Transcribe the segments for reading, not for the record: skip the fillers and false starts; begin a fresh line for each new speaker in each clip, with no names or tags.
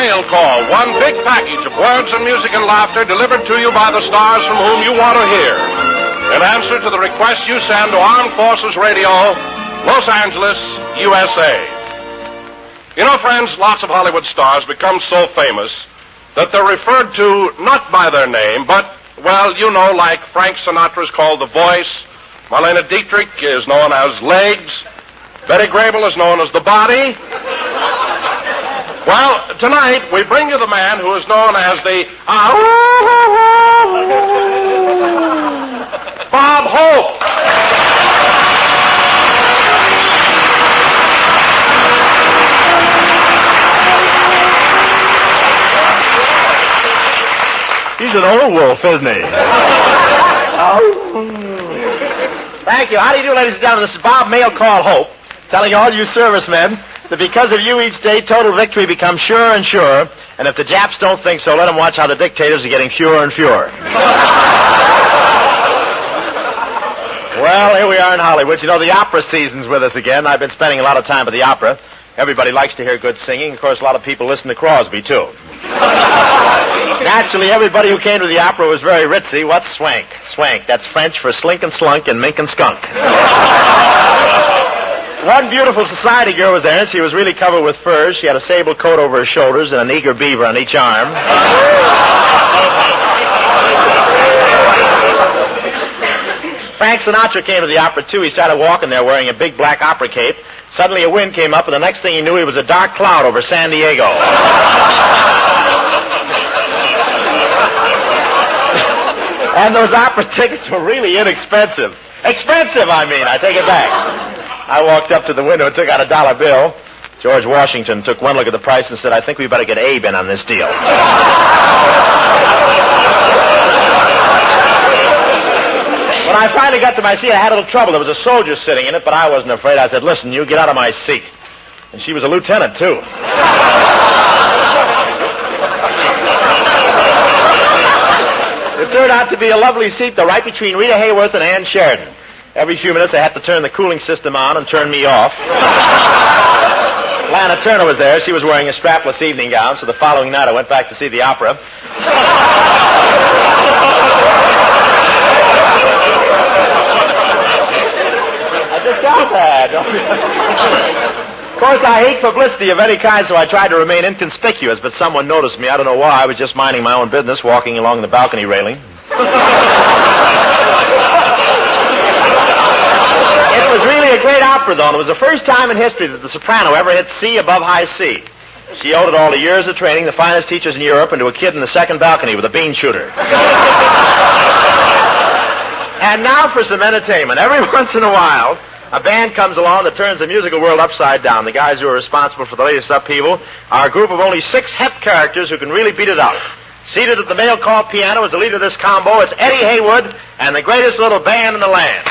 Mail Call, one big package of words and music and laughter delivered to you by the stars from whom you want to hear. In answer to the request you send to Armed Forces Radio, Los Angeles, USA. You know, friends, lots of Hollywood stars become so famous that they're referred to not by their name, but, well, you know, like Frank Sinatra's called The Voice, Marlene Dietrich is known as Legs, Betty Gable is known as The Body. Well, tonight we bring you the man who is known as the Bob Hope.
He's an old wolf, isn't he?
Thank you. How do you do, ladies and gentlemen? This is Bob Mail Call Hope, telling all you servicemen that because of you each day, total victory becomes surer and surer, and if the Japs don't think so, let them watch how the dictators are getting fewer and fewer. Well, here we are in Hollywood. You know, the opera season's with us again. I've been spending a lot of time at the opera. Everybody likes to hear good singing. Of course, a lot of people listen to Crosby, too. Naturally, everybody who came to the opera was very ritzy. What's swank? Swank. That's French for slink and slunk and mink and skunk. One beautiful society girl was there, and she was really covered with furs. She had a sable coat over her shoulders and an eager beaver on each arm. Frank Sinatra came to the opera, too. He started walking there wearing a big black opera cape. Suddenly a wind came up, and the next thing he knew, he was a dark cloud over San Diego. And those opera tickets were really inexpensive. Expensive, I mean. I take it back. I walked up to the window and took out a $1 bill. George Washington took one look at the price and said, I think we better get Abe in on this deal. When I finally got to my seat, I had a little trouble. There was a soldier sitting in it, but I wasn't afraid. I said, listen, you get out of my seat. And she was a lieutenant, too. It turned out to be a lovely seat, though, right between Rita Hayworth and Ann Sheridan. Every few minutes, I had to turn the cooling system on and turn me off. Lana Turner was there. She was wearing a strapless evening gown, so the following night I went back to see the opera. I just got that. Of course, I hate publicity of any kind, so I tried to remain inconspicuous, but someone noticed me. I don't know why. I was just minding my own business, walking along the balcony railing. It was really a great opera, though, and it was the first time in history that the soprano ever hit C above high C. She owed it all to years of training, the finest teachers in Europe, and to a kid in the second balcony with a bean shooter. And now for some entertainment. Every once in a while, a band comes along that turns the musical world upside down. The guys who are responsible for the latest upheaval are a group of only 6 hep characters who can really beat it out. Seated at the mail call piano as the leader of this combo, it's Eddie Heywood and the greatest little band in the land.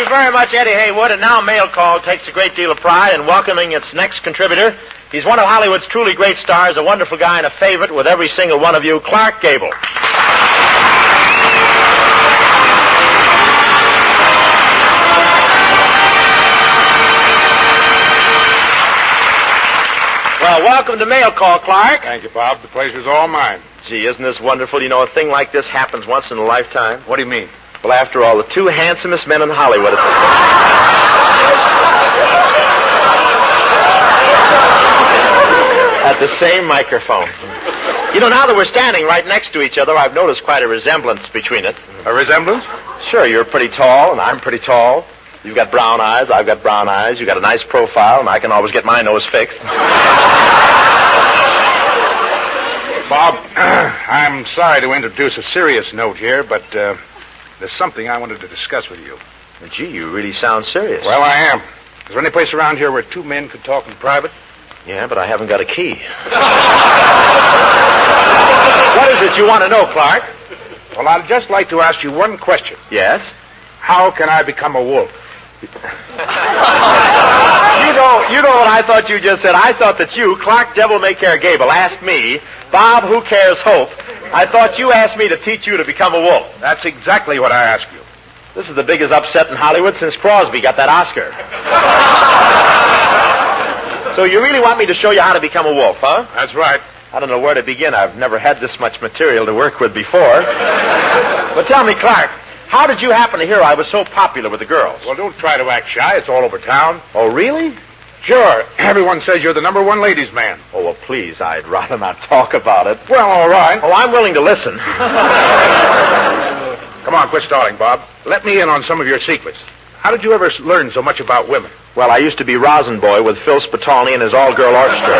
you very much, Eddie Heywood. And now Mail Call takes a great deal of pride in welcoming its next contributor. He's one of Hollywood's truly great stars, a wonderful guy and a favorite with every single one of you, Clark Gable. Well, welcome to Mail Call, Clark.
Thank you, Bob. The pleasure's all mine.
Gee, isn't this wonderful? You know, a thing like this happens once in a lifetime.
What do you mean?
Well, after all, the two handsomest men in Hollywood at the same microphone. You know, now that we're standing right next to each other, I've noticed quite a resemblance between us.
A resemblance?
Sure, you're pretty tall, and I'm pretty tall. You've got brown eyes, I've got brown eyes. You've got a nice profile, and I can always get my nose fixed.
Bob, I'm sorry to introduce a serious note here, but there's something I wanted to discuss with you.
Gee, you really sound serious.
Well, I am. Is there any place around here where two men could talk in private?
Yeah, but I haven't got a key. What is it you want to know, Clark?
Well, I'd just like to ask you one question.
Yes?
How can I become a wolf?
You know what I thought you just said? I thought that you, Clark Devil May Care Gable, asked me, Bob, who cares hope? I thought you asked me to teach you to become a wolf.
That's exactly what I asked you.
This is the biggest upset in Hollywood since Crosby got that Oscar. So you really want me to show you how to become a wolf, huh?
That's right.
I don't know where to begin. I've never had this much material to work with before. But tell me, Clark, how did you happen to hear I was so popular with the girls?
Well, don't try to act shy. It's all over town.
Oh, really?
Sure. Everyone says you're the number one ladies' man.
Oh, well, please, I'd rather not talk about it.
Well, all right.
Oh, I'm willing to listen.
Come on, quit stalling, Bob. Let me in on some of your secrets. How did you ever learn so much about women?
Well, I used to be Rosin Boy with Phil Spitalny and his all-girl orchestra.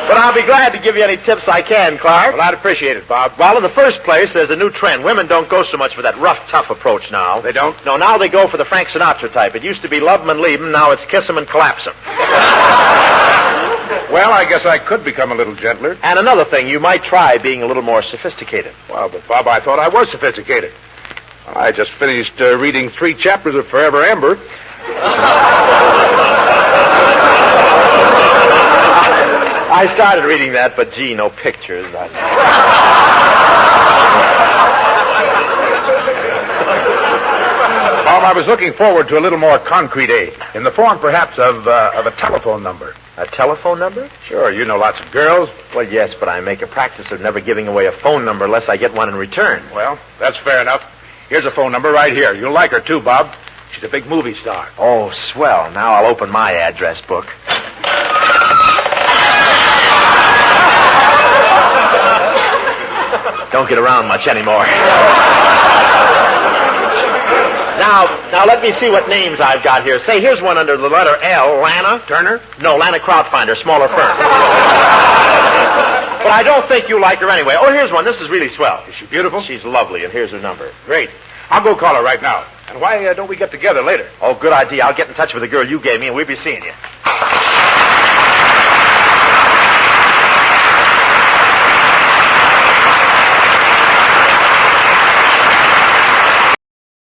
But I'll be glad to give you any tips I can, Clark.
Well, I'd appreciate it, Bob.
Well, in the first place, there's a new trend. Women don't go so much for that rough, tough approach now.
They don't?
No, now they go for the Frank Sinatra type. It used to be love 'em and leave 'em. Now it's kiss 'em and collapse 'em.
Well, I guess I could become a little gentler.
And another thing, you might try being a little more sophisticated.
Well, but, Bob, I thought I was sophisticated. I just finished reading 3 chapters of Forever Amber.
I started reading that, but gee, no pictures. Bob,
I was looking forward to a little more concrete aid, in the form, perhaps, of a telephone number.
A telephone number?
Sure, you know lots of girls.
Well, yes, but I make a practice of never giving away a phone number unless I get one in return.
Well, that's fair enough. Here's a phone number right here. You'll like her, too, Bob. She's a big movie star.
Oh, swell. Now I'll open my address book. Don't get around much anymore. Now let me see what names I've got here. Say, here's one under the letter L. Lana
Turner?
No, Lana Crowdfinder, smaller firm. But I don't think you like her anyway. Oh, here's one. This is really swell.
Is she beautiful?
She's lovely, and here's her number.
Great. I'll go call her right now. And why don't we get together later?
Oh, good idea. I'll get in touch with the girl you gave me, and we'll be seeing you.